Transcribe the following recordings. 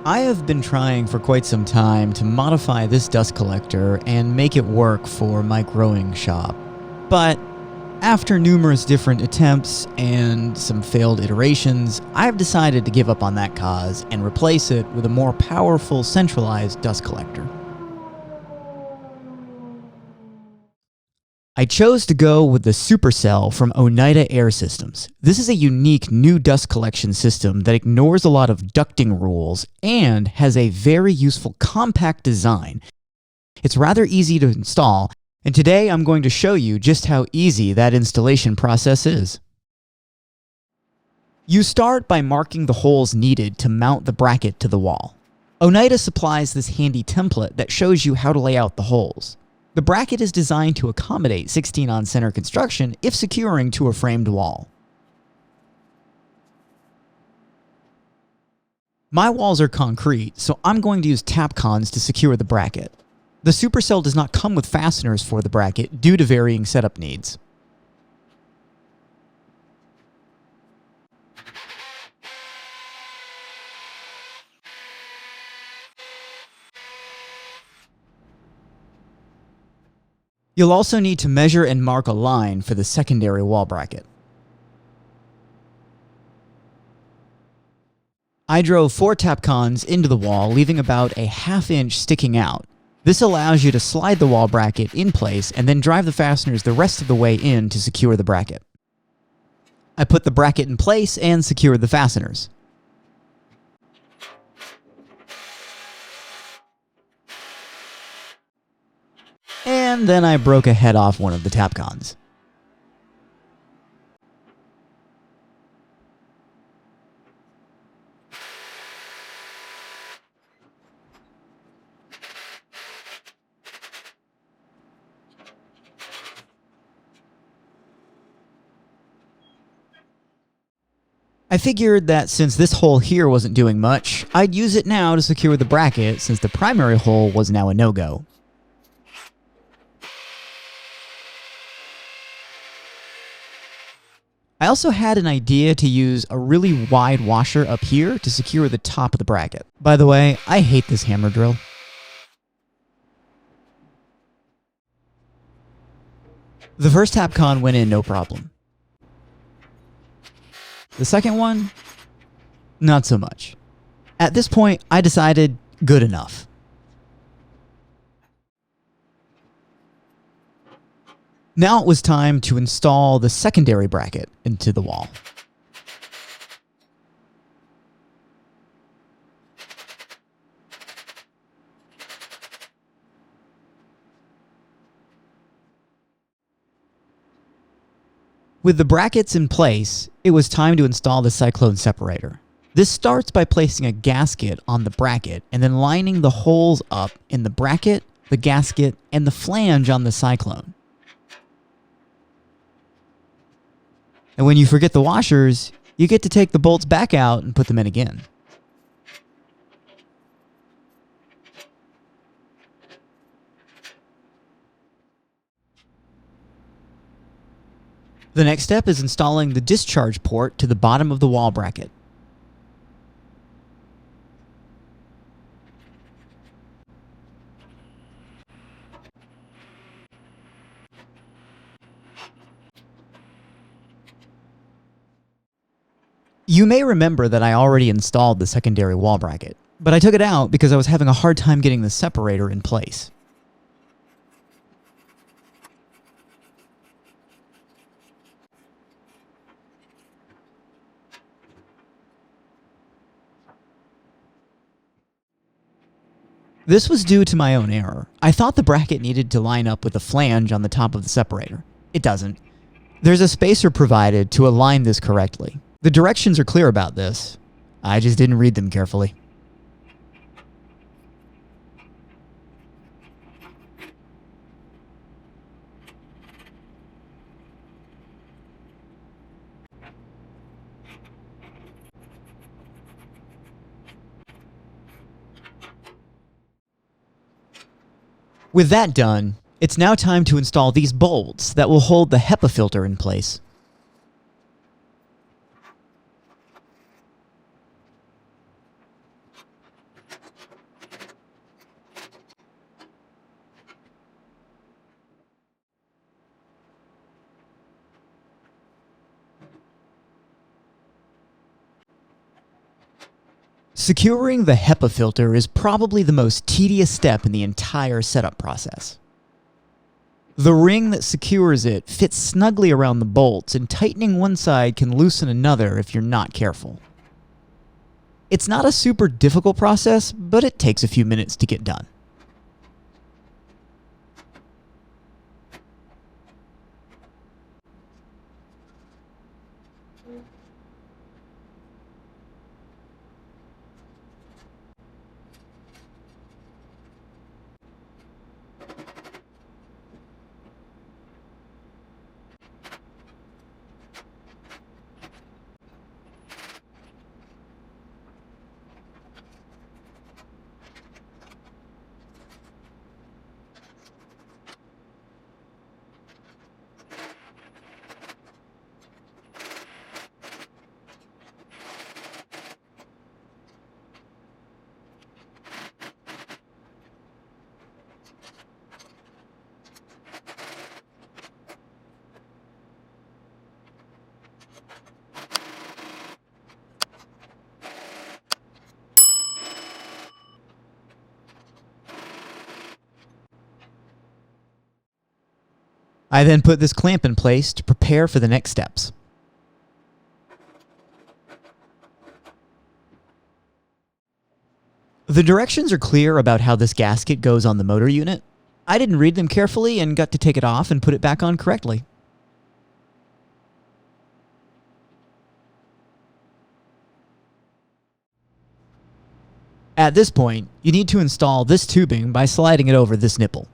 I have been trying for quite some time to modify this dust collector and make it work for my growing shop. But after numerous different attempts and some failed iterations, I've decided to give up on that cause and replace it with a more powerful centralized dust collector. I chose to go with the Supercell from Oneida Air Systems. This is a unique new dust collection system that ignores a lot of ducting rules and has a very useful compact design. It's rather easy to install, and today I'm going to show you just how easy that installation process is. You start by marking the holes needed to mount the bracket to the wall. Oneida supplies this handy template that shows you how to lay out the holes. The bracket is designed to accommodate 16 on center construction if securing to a framed wall. My walls are concrete, so I'm going to use tapcons to secure the bracket. The Supercell does not come with fasteners for the bracket due to varying setup needs. You'll also need to measure and mark a line for the secondary wall bracket. I drove 4 tapcons into the wall, leaving about a ½ inch sticking out. This allows you to slide the wall bracket in place and then drive the fasteners the rest of the way in to secure the bracket. I put the bracket in place and secured the fasteners. And then I broke a head off one of the tapcons. I figured that since this hole here wasn't doing much, I'd use it now to secure the bracket since the primary hole was now a no-go. I also had an idea to use a really wide washer up here to secure the top of the bracket. By the way, I hate this hammer drill. The first tapcon went in no problem. The second one, not so much. At this point, I decided good enough. Now it was time to install the secondary bracket into the wall. With the brackets in place, it was time to install the Cyclone separator. This starts by placing a gasket on the bracket and then lining the holes up in the bracket, the gasket, and the flange on the Cyclone. And when you forget the washers, you get to take the bolts back out and put them in again. The next step is installing the discharge port to the bottom of the wall bracket. You may remember that I already installed the secondary wall bracket, but I took it out because I was having a hard time getting the separator in place. This was due to my own error. I thought the bracket needed to line up with the flange on the top of the separator. It doesn't. There's a spacer provided to align this correctly. The directions are clear about this. I just didn't read them carefully. With that done, it's now time to install these bolts that will hold the HEPA filter in place. Securing the HEPA filter is probably the most tedious step in the entire setup process. The ring that secures it fits snugly around the bolts, and tightening one side can loosen another if you're not careful. It's not a super difficult process, but it takes a few minutes to get done. I then put this clamp in place to prepare for the next steps. The directions are clear about how this gasket goes on the motor unit. I didn't read them carefully and got to take it off and put it back on correctly. At this point, you need to install this tubing by sliding it over this nipple.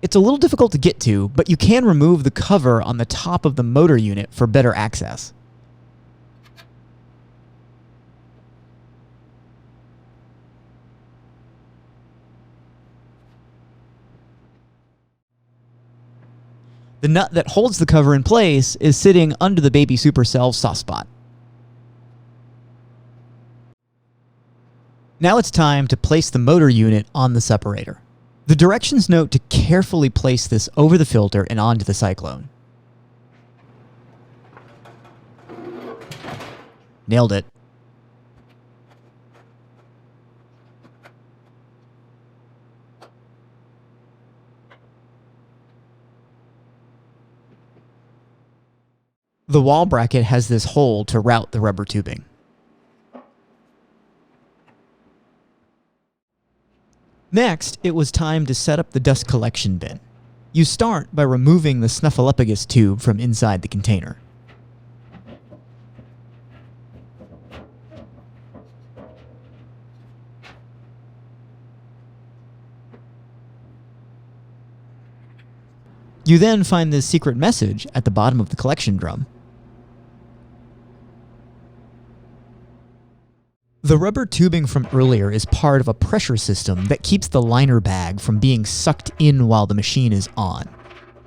It's a little difficult to get to, but you can remove the cover on the top of the motor unit for better access. The nut that holds the cover in place is sitting under the baby Supercell soft spot. Now it's time to place the motor unit on the separator. The directions note to carefully place this over the filter and onto the Cyclone. Nailed it. The wall bracket has this hole to route the rubber tubing. Next, it was time to set up the dust collection bin. You start by removing the snuffleupagus tube from inside the container. You then find this secret message at the bottom of the collection drum. The rubber tubing from earlier is part of a pressure system that keeps the liner bag from being sucked in while the machine is on.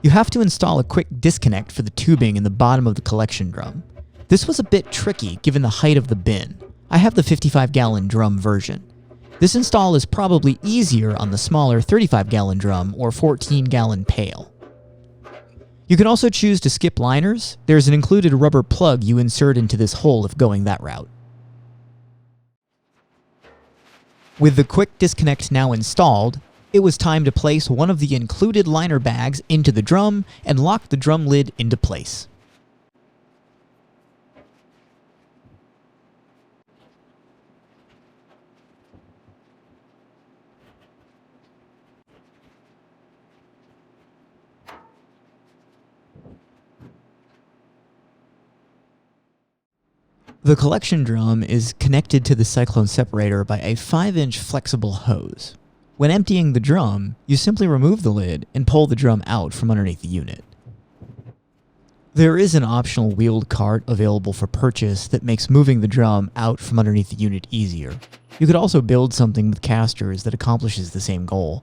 You have to install a quick disconnect for the tubing in the bottom of the collection drum. This was a bit tricky given the height of the bin. I have the 55-gallon drum version. This install is probably easier on the smaller 35-gallon drum or 14-gallon pail. You can also choose to skip liners. There's an included rubber plug you insert into this hole if going that route. With the quick disconnect now installed, it was time to place one of the included liner bags into the drum and lock the drum lid into place. The collection drum is connected to the Cyclone separator by a 5-inch flexible hose. When emptying the drum, you simply remove the lid and pull the drum out from underneath the unit. There is an optional wheeled cart available for purchase that makes moving the drum out from underneath the unit easier. You could also build something with casters that accomplishes the same goal.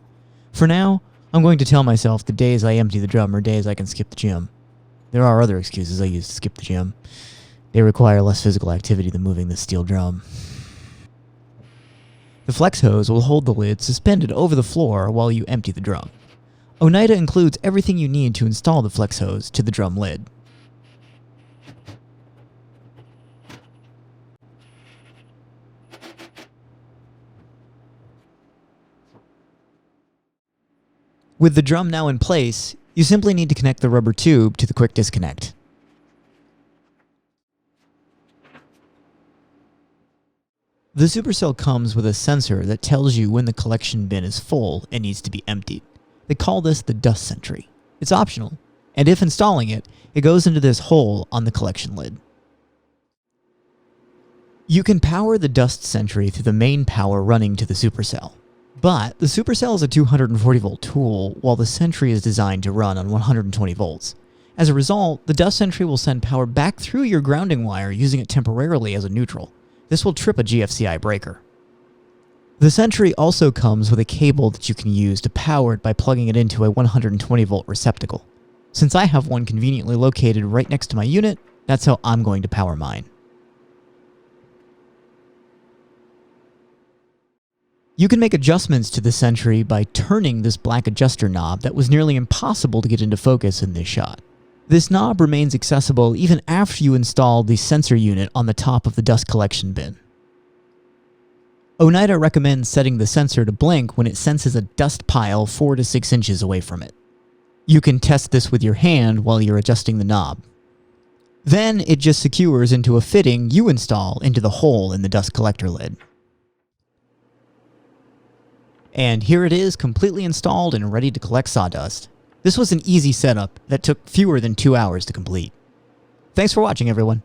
For now, I'm going to tell myself the days I empty the drum are days I can skip the gym. There are other excuses I use to skip the gym. They require less physical activity than moving this steel drum. The flex hose will hold the lid suspended over the floor while you empty the drum. Oneida includes everything you need to install the flex hose to the drum lid. With the drum now in place, you simply need to connect the rubber tube to the quick disconnect. The Supercell comes with a sensor that tells you when the collection bin is full and needs to be emptied. They call this the dust sentry. It's optional, and if installing it, it goes into this hole on the collection lid. You can power the dust sentry through the main power running to the Supercell. But the Supercell is a 240 volt tool, while the sentry is designed to run on 120 volts. As a result, the dust sentry will send power back through your grounding wire using it temporarily as a neutral. This will trip a GFCI breaker. The sentry also comes with a cable that you can use to power it by plugging it into a 120 volt receptacle. Since I have one conveniently located right next to my unit, that's how I'm going to power mine. You can make adjustments to the sentry by turning this black adjuster knob that was nearly impossible to get into focus in this shot. This knob remains accessible even after you install the sensor unit on the top of the dust collection bin. Oneida recommends setting the sensor to blink when it senses a dust pile 4 to 6 inches away from it. You can test this with your hand while you're adjusting the knob. Then it just secures into a fitting you install into the hole in the dust collector lid. And here it is, completely installed and ready to collect sawdust. This was an easy setup that took fewer than 2 hours to complete. Thanks for watching, everyone.